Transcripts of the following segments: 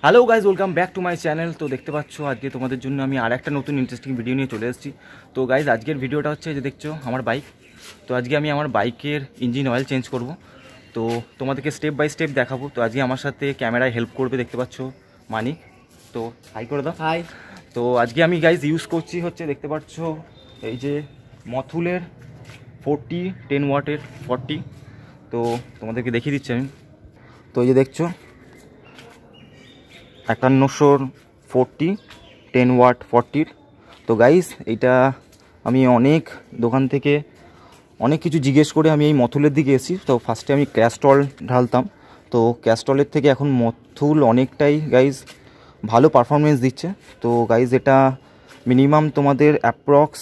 Hello guys, welcome back to my channel. তো দেখতে পাচ্ছ আজকে তোমাদের জন্য আমি আর একটা নতুন ইন্টারেস্টিং ভিডিও নিয়ে চলে এসেছি। তো গাইজ আজকের ভিডিওটা হচ্ছে যে দেখছো আমার বাইক। তো আজকে আমি আমার বাইকের ইঞ্জিন অয়েল চেঞ্জ করব। তো তোমাদেরকে স্টেপ বাই স্টেপ দেখাবো। তো আজকে আমার সাথে ক্যামেরায় হেল্প করবে, দেখতে পাচ্ছ মানিক। তো হাই করে দাও। হাই। তো আজকে আমি গাইজ ইউজ করছি হচ্ছে দেখতে পাচ্ছ এই যে মথুলের 10 ওয়াটের 40। তো তোমাদেরকে দেখিয়ে দিচ্ছি আমি। তো এই যে দেখছো 5140 10 ওয়াট 40। তো গাইস এইটা আমি অনেক দোকান থেকে অনেক কিছু জিজ্ঞেস করে আমি এই মথুলের দিকে এসেছি। তো ফার্স্টে আমি ক্যাস্ট্রল ঢালতাম, তো ক্যাস্ট্রলের থেকে এখন মথুল অনেকটাই গাইস ভালো পারফরমেন্স দিচ্ছে। তো গাইস এটা মিনিমাম তোমাদের অ্যাপ্রক্স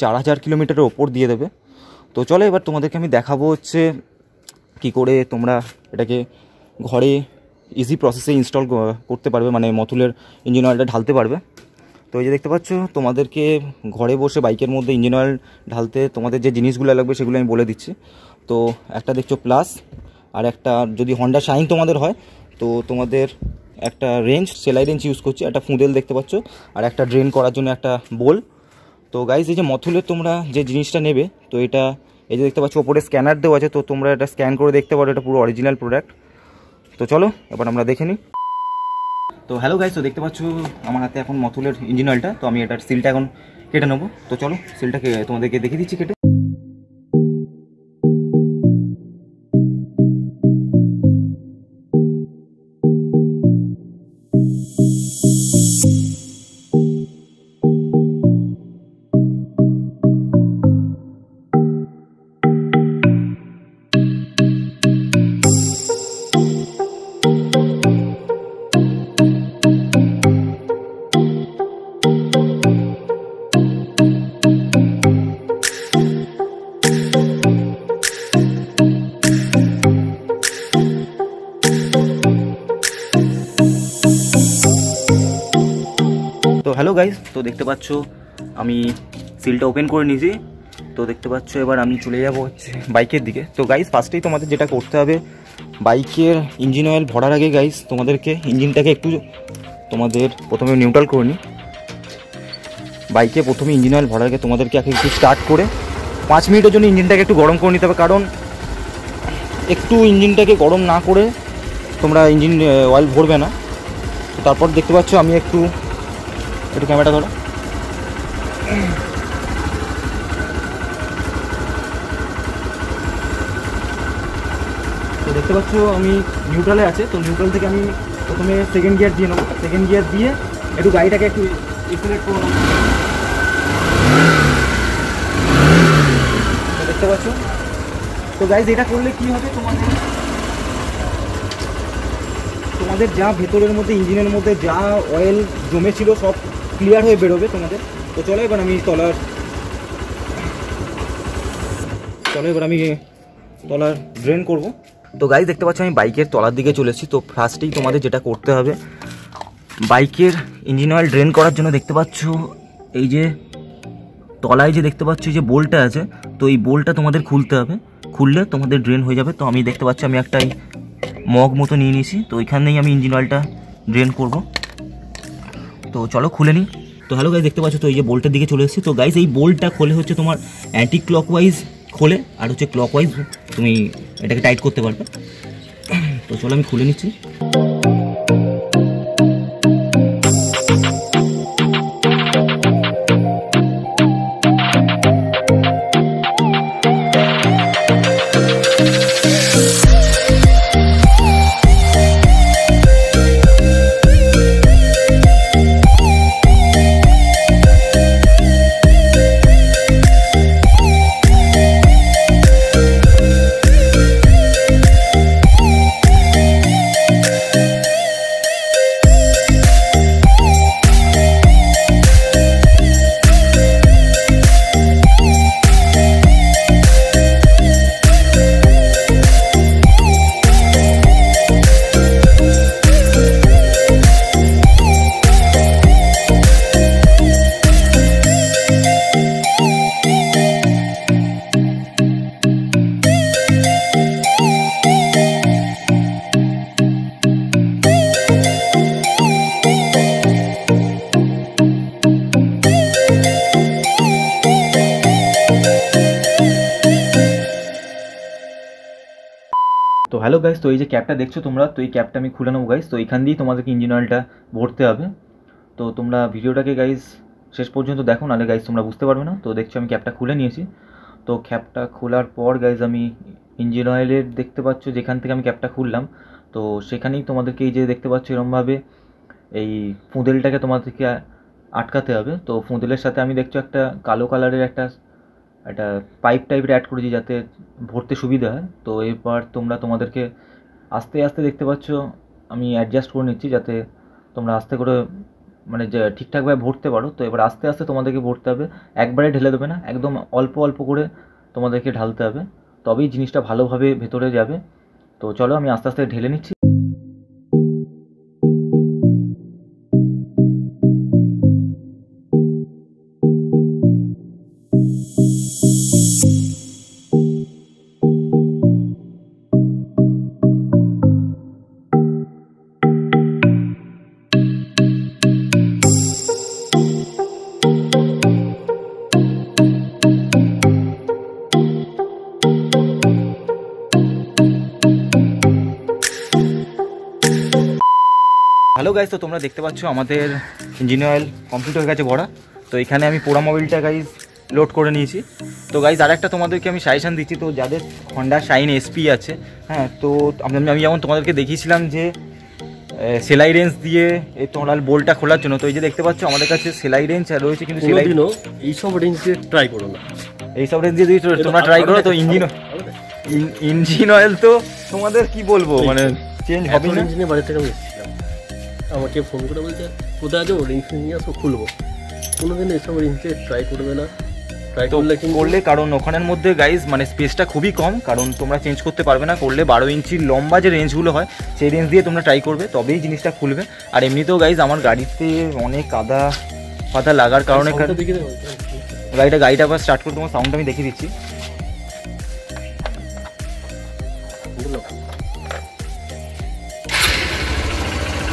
4000 কিলোমিটারের ওপর দিয়ে দেবে। তো চলো এবার তোমাদেরকে আমি দেখাবো হচ্ছে কি করে তোমরা এটাকে ঘরে ইজি প্রসেসে ইনস্টল করতে পারবে, মানে মথুলের ইঞ্জিন অয়েলটা ঢালতে পারবে। তো এই যে দেখতে পাচ্ছ তোমাদেরকে ঘরে বসে বাইকের মধ্যে ইঞ্জিন অয়েল ঢালতে তোমাদের যে জিনিসগুলো লাগবে সেগুলো আমি বলে দিচ্ছি। তো একটা দেখছো প্লাস, আর একটা যদি হন্ডা শাইন তোমাদের হয় তো তোমাদের একটা রেঞ্জ, সেলাই রেঞ্জ ইউজ করছি, একটা ফুঁদেল দেখতে পাচ্ছ, আর একটা ড্রেন করার জন্য একটা বোল। তো গাইজ এই যে মথুলের তোমরা যে জিনিসটা নেবে, তো এটা এই যে দেখতে পাচ্ছ ওপরে স্ক্যানার দেওয়া আছে, তো তোমরা এটা স্ক্যান করে দেখতে পারো এটা পুরো অরিজিনাল প্রোডাক্ট। তো চলো এবার আমরা দেখে নিই। তো হ্যালো গাইস, তো দেখতে পাচ্ছ আমার হাতে এখন মথুলের ইঞ্জিন অয়েলটা। তো আমি এটার সিলটা এখন কেটে নেবো। তো চলো সিলটাকে তোমাদেরকে দেখিয়ে দিচ্ছি কেটে। তো হ্যালো গাইস, তো দেখতে পাচ্ছ আমি সিলটা ওপেন করে নিয়েছি। তো দেখতে পাচ্ছ এবার আমি চলে যাব হচ্ছে বাইকের দিকে। তো গাইস ফার্স্টেই তোমাদের যেটা করতে হবে, বাইকের ইঞ্জিন অয়েল ভরার আগে গাইস তোমাদেরকে ইঞ্জিনটাকে একটু তোমাদের প্রথমে নিউট্রাল করে নিই। বাইকে প্রথমে ইঞ্জিন অয়েল ভরার আগে তোমাদেরকে একটু স্টার্ট করে 5 মিনিটের জন্য ইঞ্জিনটাকে একটু গরম করে নিতে হবে, কারণ একটু ইঞ্জিনটাকে গরম না করে তোমরা ইঞ্জিন অয়েল ভরবে না। তো তারপর দেখতে পাচ্ছ আমি একটু ক্যামেরাটা ধরো। তো দেখতে পাচ্ছ আমি নিউট্রালে আছে। তো নিউট্রাল থেকে আমি প্রথমে সেকেন্ড গিয়ার দিয়ে নেবো। সেকেন্ড গিয়ার দিয়ে একটু গাড়িটাকে একটু এক্সিলারেট করে নেবো। তো দেখতে পাচ্ছ। তো গাইজ এটা করলে কি হবে, তোমাদের যা ভেতরের মধ্যে ইঞ্জিনের মধ্যে যা অয়েল জমেছিল সব ক্লিয়ার হয়ে বেরোবে তোমাদের। তো চলো এবার আমি তলার ড্রেন করব। তো গাইজ দেখতে পাচ্ছ আমি বাইকের তলার দিকে চলেছি। তো ফার্স্টেই তোমাদের যেটা করতে হবে, বাইকের ইঞ্জিন অয়েল ড্রেন করার জন্য দেখতে পাচ্ছ এই যে তলায় যে দেখতে পাচ্ছ এই যে বোল্টটা আছে, তো এই বোল্টটা তোমাদের খুলতে হবে। খুললে তোমাদের ড্রেন হয়ে যাবে। তো আমি দেখতে পাচ্ছি আমি একটা মগ মতো নিয়ে নিয়েছি। তো এখানেই আমি ইঞ্জিন অয়েলটা ড্রেন করব। তো চলো খুলে নিই। তো হ্যালো গাইজ দেখতে পাচ্ছ তো এই যে বোল্টের দিকে চলে এসেছি। তো গাইজ এই বোল্টটা খোলে হচ্ছে তোমার অ্যান্টি ক্লকওয়াইজ খোলে, আর হচ্ছে ক্লকওয়াইজ তুমি এটাকে টাইট করতে পারবে। তো চলো আমি খুলে নিচ্ছি। হ্যালো গাইস, তো এই যে ক্যাপটা দেখছো তোমরা, তো এই ক্যাপটা আমি খুলে নেবো গাইস। তো এখান দিয়েই তোমাদেরকে ইঞ্জিন অয়েলটা ভরতে হবে। তো তোমরা ভিডিওটাকে গাইস শেষ পর্যন্ত দেখো, নাহলে গাইস তোমরা বুঝতে পারবে না। তো দেখছো আমি ক্যাপটা খুলে নিয়েছি। তো ক্যাপটা খোলার পর গাইস আমি ইঞ্জিন অয়েলের দেখতে পাচ্ছ যেখান থেকে আমি ক্যাপটা খুললাম, তো সেখানেই তোমাদেরকে এই যে দেখতে পাচ্ছ এরমভাবে এই ফুঁদেলটাকে তোমাদেরকে আটকাতে হবে। তো ফুঁদেলের সাথে আমি দেখছো একটা কালো কালারের একটা পাইপ টাইপের অ্যাড করেছি যাতে ভরতে সুবিধা হয়। তো এবার তোমাদেরকে আস্তে আস্তে দেখতে পাচ্ছ আমি অ্যাডজাস্ট করে নিচ্ছি যাতে তোমরা আস্তে করে মানে যে ঠিকঠাকভাবে ভরতে পারো। তো এবার আস্তে আস্তে তোমাদেরকে ভরতে হবে, একবারে ঢেলে দেবে না, একদম অল্প অল্প করে তোমাদেরকে ঢালতে হবে, তবেই জিনিসটা ভালোভাবে ভেতরে যাবে। তো চলো আমি আস্তে আস্তে ঢেলে নিচ্ছি। হ্যালো গাইজ, তো তোমরা দেখতে পাচ্ছ আমাদের ইঞ্জিন অয়েল কমপ্লিট হয়ে গেছে ভরা। তো এখানে আমি পোড়া মোবিলটা গাইজ লোড করে নিয়েছি। তো গাইজ আরেকটা তোমাদেরকে আমি সাজেশান দিচ্ছি, তো যাদের হন্ডা শাইন এসপি আছে, হ্যাঁ, তো আমি যেমন তোমাদেরকে দেখিয়েছিলাম যে সেলাই রেঞ্জ দিয়ে এই তোমরা বোল্টটা খোলার জন্য, তো এই যে দেখতে পাচ্ছ আমাদের কাছে সেলাই রেঞ্জ রয়েছে, কিন্তু সেলাই এইসব রেঞ্জ দিয়ে ট্রাই করো না, এইসব রেঞ্জ দিয়ে যদি তোমরা ট্রাই করো তো ইঞ্জিন অয়েল তো তোমাদের কি বলবো মানে চেঞ্জ হবে না। ইঞ্জিনের বাড়ি থেকে আমি এসেছিলাম, আমাকে ফোন করে বলছে কোথায় আছে, ও রেঞ্জ নিয়ে আসো খুলবো। কোনোদিন এসব রেঞ্জে ট্রাই করবে না, ট্রাই করলে কারণ ওখানের মধ্যে গাইজ মানে স্পেসটা খুবই কম, কারণ তোমরা চেঞ্জ করতে পারবে না। করলে 12 ইঞ্চির লম্বা যে রেঞ্জগুলো হয় সেই রেঞ্জ দিয়ে তোমরা ট্রাই করবে, তবেই জিনিসটা খুলবে। আর এমনিতেও গাইজ আমার গাড়িতে অনেক কাদা ফাদা লাগার কারণে গাড়িটা আবার স্টার্ট করে তোমার সাউন্ডটা আমি দেখিয়ে দিচ্ছি।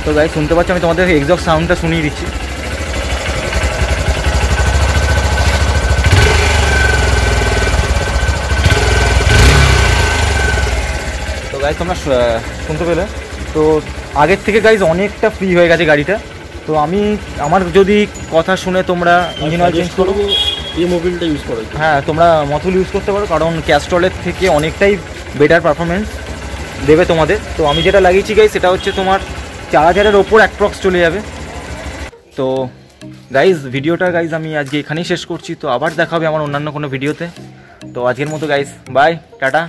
তো গাইজ শুনতে পাচ্ছ, আমি তোমাদের এক্সস্ট সাউন্ডটা শুনিয়ে দিচ্ছি। তো গাইজ তোমরা শুনতে পেলে, তো আগের থেকে গাইজ অনেকটা ফ্রি হয়ে গেছে গাড়িটা। তো আমার যদি কথা শুনে তোমরা ইঞ্জিন অয়েল চেঞ্জ করো, এই মোবিলটা ইউজ করো, হ্যাঁ তোমরা মথুল ইউজ করতে পারো, কারণ ক্যাস্ট্রলের থেকে অনেকটাই বেটার পারফরমেন্স দেবে তোমাদের। তো আমি যেটা লাগিয়েছি গাইজ সেটা হচ্ছে তোমার 4000-এর ওপর অ্যাপ্রক্স চলে যাবে। তো গাইজ ভিডিওটা গাইজ আমি আজকে এখানেই শেষ করছি। তো আবার দেখা হবে আমার অন্যান্য কোনো ভিডিওতে। তো আজকের মতো গাইজ বাই, টাটা।